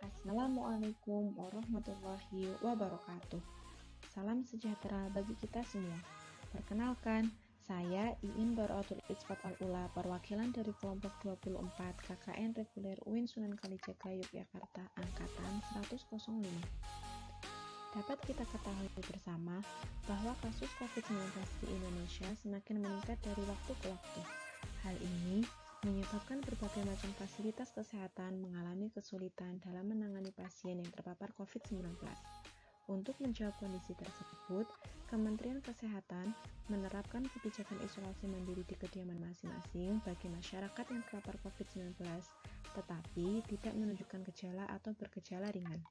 Assalamualaikum warahmatullahi wabarakatuh. Salam sejahtera bagi kita semua. Perkenalkan, saya Iin Baroatul Itsfat Al-Ula, perwakilan dari kelompok 24 KKN Reguler UIN Sunan Kalijaga Yogyakarta Angkatan 105. Dapat kita ketahui bersama bahwa kasus COVID-19 di Indonesia semakin meningkat dari waktu ke waktu. Hal ini menyebabkan berbagai macam fasilitas kesehatan mengalami kesulitan dalam menangani pasien yang terpapar COVID-19. Untuk menjawab kondisi tersebut, Kementerian Kesehatan menerapkan kebijakan isolasi mandiri di kediaman masing-masing bagi masyarakat yang terpapar COVID-19, tetapi tidak menunjukkan gejala atau bergejala ringan.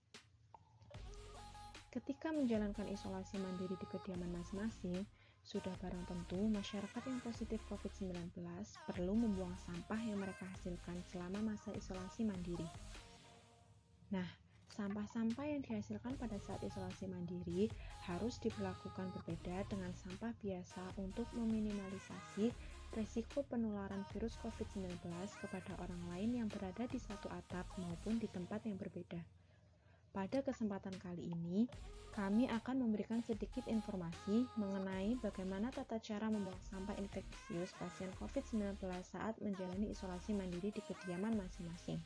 Ketika menjalankan isolasi mandiri di kediaman masing-masing, sudah barang tentu masyarakat yang positif COVID-19 perlu membuang sampah yang mereka hasilkan selama masa isolasi mandiri. Nah, sampah-sampah yang dihasilkan pada saat isolasi mandiri harus diperlakukan berbeda dengan sampah biasa untuk meminimalisasi risiko penularan virus COVID-19 kepada orang lain yang berada di satu atap maupun di tempat yang berbeda. Pada kesempatan kali ini, kami akan memberikan sedikit informasi mengenai bagaimana tata cara membuang sampah infeksius pasien COVID-19 saat menjalani isolasi mandiri di kediaman masing-masing.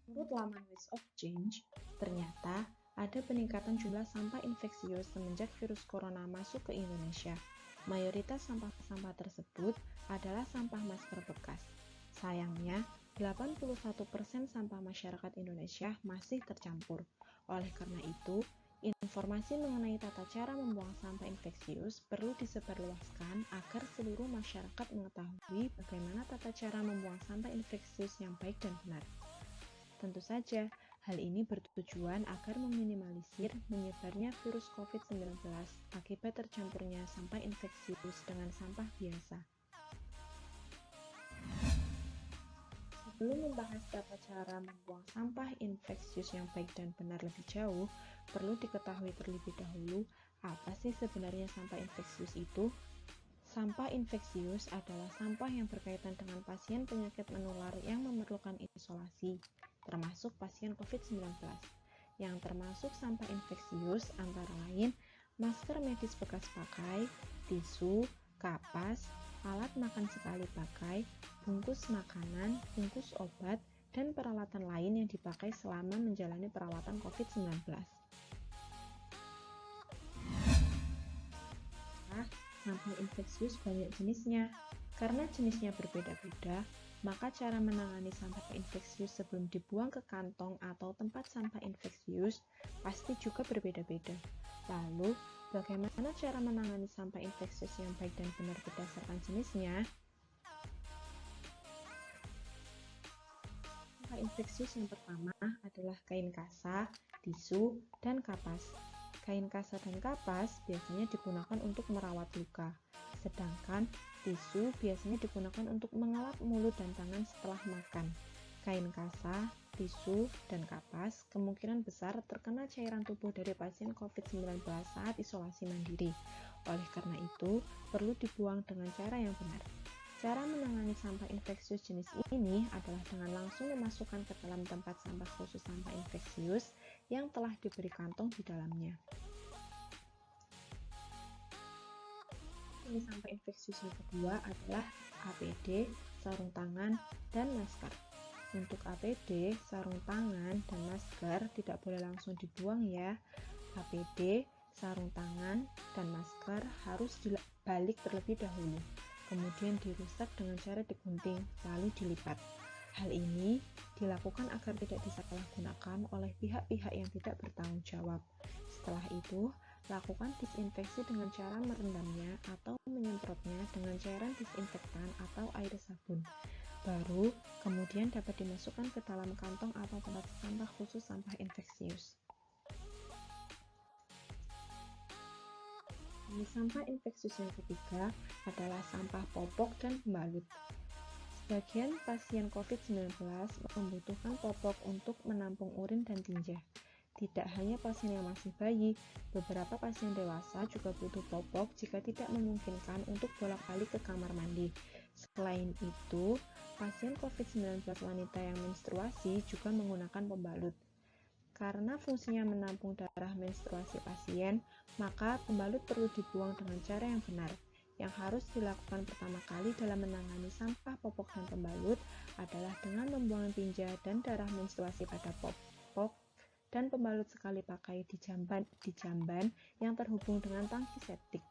Menurut laman Ways of Change, ternyata ada peningkatan jumlah sampah infeksius semenjak virus corona masuk ke Indonesia. Mayoritas sampah-sampah tersebut adalah sampah masker bekas. Sayangnya, 81% sampah masyarakat Indonesia masih tercampur. Oleh karena itu, informasi mengenai tata cara membuang sampah infeksius perlu disebarluaskan agar seluruh masyarakat mengetahui bagaimana tata cara membuang sampah infeksius yang baik dan benar. Tentu saja, hal ini bertujuan agar meminimalisir menyebarnya virus COVID-19 akibat tercampurnya sampah infeksius dengan sampah biasa. Sebelum membahas tata cara membuang sampah infeksius yang baik dan benar lebih jauh, perlu diketahui terlebih dahulu apa sih sebenarnya sampah infeksius itu. Sampah infeksius adalah sampah yang berkaitan dengan pasien penyakit menular yang memerlukan isolasi, termasuk pasien COVID-19. Yang termasuk sampah infeksius antara lain masker medis bekas pakai, tisu, kapas, alat makan sekali pakai, bungkus makanan, bungkus obat, dan peralatan lain yang dipakai selama menjalani perawatan COVID-19. Sampah infeksius banyak jenisnya. Karena jenisnya berbeda-beda, maka cara menangani sampah infeksius sebelum dibuang ke kantong atau tempat sampah infeksius pasti juga berbeda-beda. Lalu, bagaimana cara menangani sampah infeksius yang baik dan benar berdasarkan jenisnya? Sampah infeksius yang pertama adalah kain kasa, tisu, dan kapas. Kain kasa dan kapas biasanya digunakan untuk merawat luka, sedangkan tisu biasanya digunakan untuk mengelap mulut dan tangan setelah makan. Kain kasa, tisu, dan kapas kemungkinan besar terkena cairan tubuh dari pasien COVID-19 saat isolasi mandiri. Oleh karena itu, perlu dibuang dengan cara yang benar. Cara menangani sampah infeksius jenis ini adalah dengan langsung memasukkan ke dalam tempat sampah khusus sampah infeksius yang telah diberi kantong di dalamnya. Jenis sampah infeksius yang kedua adalah APD, sarung tangan, dan masker. Untuk APD, sarung tangan, dan masker tidak boleh langsung dibuang ya. APD, sarung tangan, dan masker harus dibalik terlebih dahulu, kemudian dirusak dengan cara digunting, lalu dilipat. Hal ini dilakukan agar tidak disalahgunakan oleh pihak-pihak yang tidak bertanggung jawab. Setelah itu, lakukan disinfeksi dengan cara merendamnya atau menyemprotnya dengan cairan disinfektan atau air sabun. Baru, kemudian dapat dimasukkan ke dalam kantong atau tempat sampah khusus sampah infeksius. Jenis sampah infeksius yang ketiga adalah sampah popok dan pembalut. Sebagian pasien COVID-19 membutuhkan popok untuk menampung urin dan tinja. Tidak hanya pasien yang masih bayi, beberapa pasien dewasa juga butuh popok jika tidak memungkinkan untuk bolak-balik ke kamar mandi. Selain itu, pasien COVID-19 wanita yang menstruasi juga menggunakan pembalut. Karena fungsinya menampung darah menstruasi pasien, maka pembalut perlu dibuang dengan cara yang benar. Yang harus dilakukan pertama kali dalam menangani sampah popok dan pembalut adalah dengan membuang tinja dan darah menstruasi pada popok dan pembalut sekali pakai di jamban yang terhubung dengan tangki septik.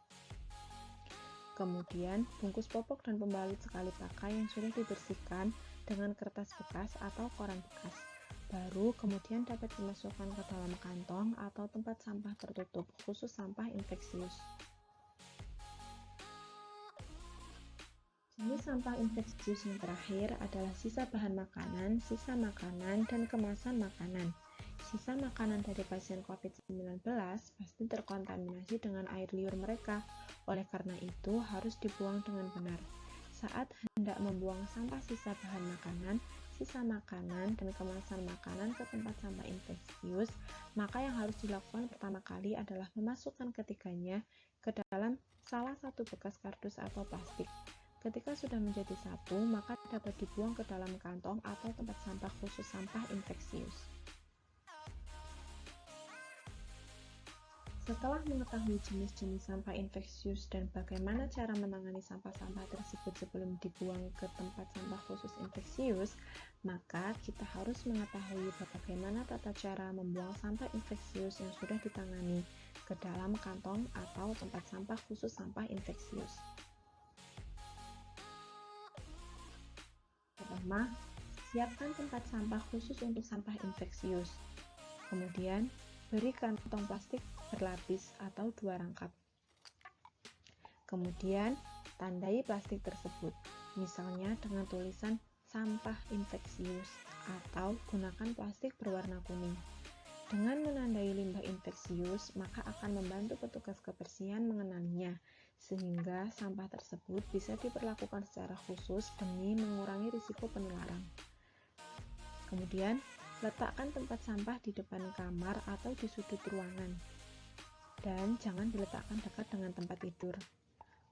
Kemudian, bungkus popok dan pembalut sekali pakai yang sudah dibersihkan dengan kertas bekas atau koran bekas. Baru kemudian dapat dimasukkan ke dalam kantong atau tempat sampah tertutup, khusus sampah infeksius. Jenis sampah infeksius yang terakhir adalah sisa bahan makanan, dan kemasan makanan. Sisa makanan dari pasien COVID-19 pasti terkontaminasi dengan air liur mereka, oleh karena itu harus dibuang dengan benar. Saat hendak membuang sampah sisa bahan makanan, dan kemasan makanan ke tempat sampah infeksius, maka yang harus dilakukan pertama kali adalah memasukkan ketiganya ke dalam salah satu bekas kardus atau plastik. Ketika sudah menjadi satu, maka dapat dibuang ke dalam kantong atau tempat sampah khusus sampah infeksius. Setelah mengetahui jenis-jenis sampah infeksius dan bagaimana cara menangani sampah-sampah tersebut sebelum dibuang ke tempat sampah khusus infeksius, maka kita harus mengetahui bagaimana tata cara membuang sampah infeksius yang sudah ditangani ke dalam kantong atau tempat sampah khusus sampah infeksius. Pertama, siapkan tempat sampah khusus untuk sampah infeksius. Kemudian, beri kantong plastik berlapis atau 2 rangkap. Kemudian, tandai plastik tersebut, misalnya dengan tulisan sampah infeksius atau gunakan plastik berwarna kuning. Dengan menandai limbah infeksius, maka akan membantu petugas kebersihan mengenalinya, sehingga sampah tersebut bisa diperlakukan secara khusus demi mengurangi risiko penularan. Kemudian, letakkan tempat sampah di depan kamar atau di sudut ruangan, dan jangan diletakkan dekat dengan tempat tidur.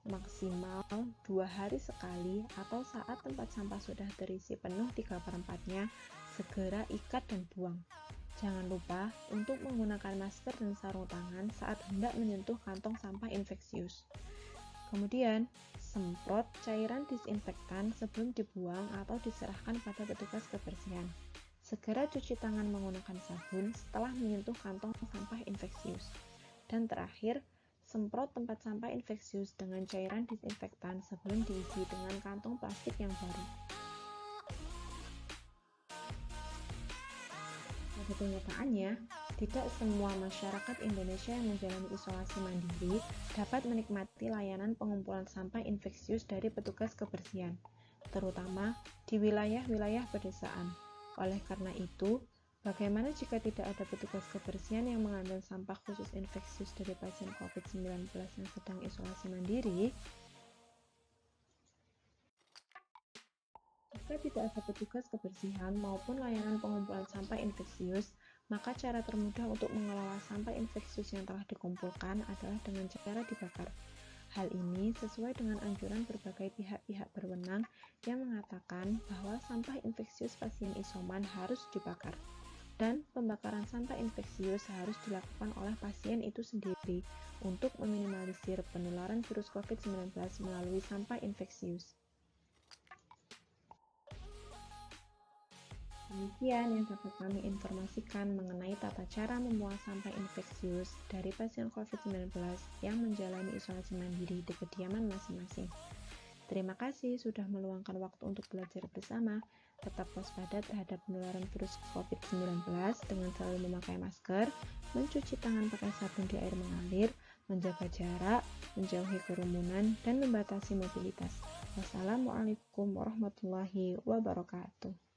Maksimal 2 hari sekali atau saat tempat sampah sudah terisi penuh 3/4-nya, segera ikat dan buang. Jangan lupa untuk menggunakan masker dan sarung tangan saat hendak menyentuh kantong sampah infeksius. Kemudian, semprot cairan disinfektan sebelum dibuang atau diserahkan pada petugas kebersihan. Segera cuci tangan menggunakan sabun setelah menyentuh kantong sampah infeksius. Dan terakhir, semprot tempat sampah infeksius dengan cairan disinfektan sebelum diisi dengan kantong plastik yang baru. Pada kenyataannya, tidak semua masyarakat Indonesia yang menjalani isolasi mandiri dapat menikmati layanan pengumpulan sampah infeksius dari petugas kebersihan, terutama di wilayah-wilayah pedesaan. Oleh karena itu, bagaimana jika tidak ada petugas kebersihan yang mengambil sampah khusus infeksius dari pasien COVID-19 yang sedang isolasi mandiri? Jika tidak ada petugas kebersihan maupun layanan pengumpulan sampah infeksius, maka cara termudah untuk mengelola sampah infeksius yang telah dikumpulkan adalah dengan cara dibakar. Hal ini sesuai dengan anjuran berbagai pihak-pihak berwenang yang mengatakan bahwa sampah infeksius pasien isoman harus dibakar. Dan pembakaran sampah infeksius harus dilakukan oleh pasien itu sendiri untuk meminimalisir penularan virus COVID-19 melalui sampah infeksius. Demikian yang dapat kami informasikan mengenai tata cara membuang sampah infeksius dari pasien COVID-19 yang menjalani isolasi mandiri di kediaman masing-masing. Terima kasih sudah meluangkan waktu untuk belajar bersama. Tetap waspada terhadap penularan virus COVID-19 dengan selalu memakai masker, mencuci tangan pakai sabun di air mengalir, menjaga jarak, menjauhi kerumunan, dan membatasi mobilitas. Wassalamualaikum warahmatullahi wabarakatuh.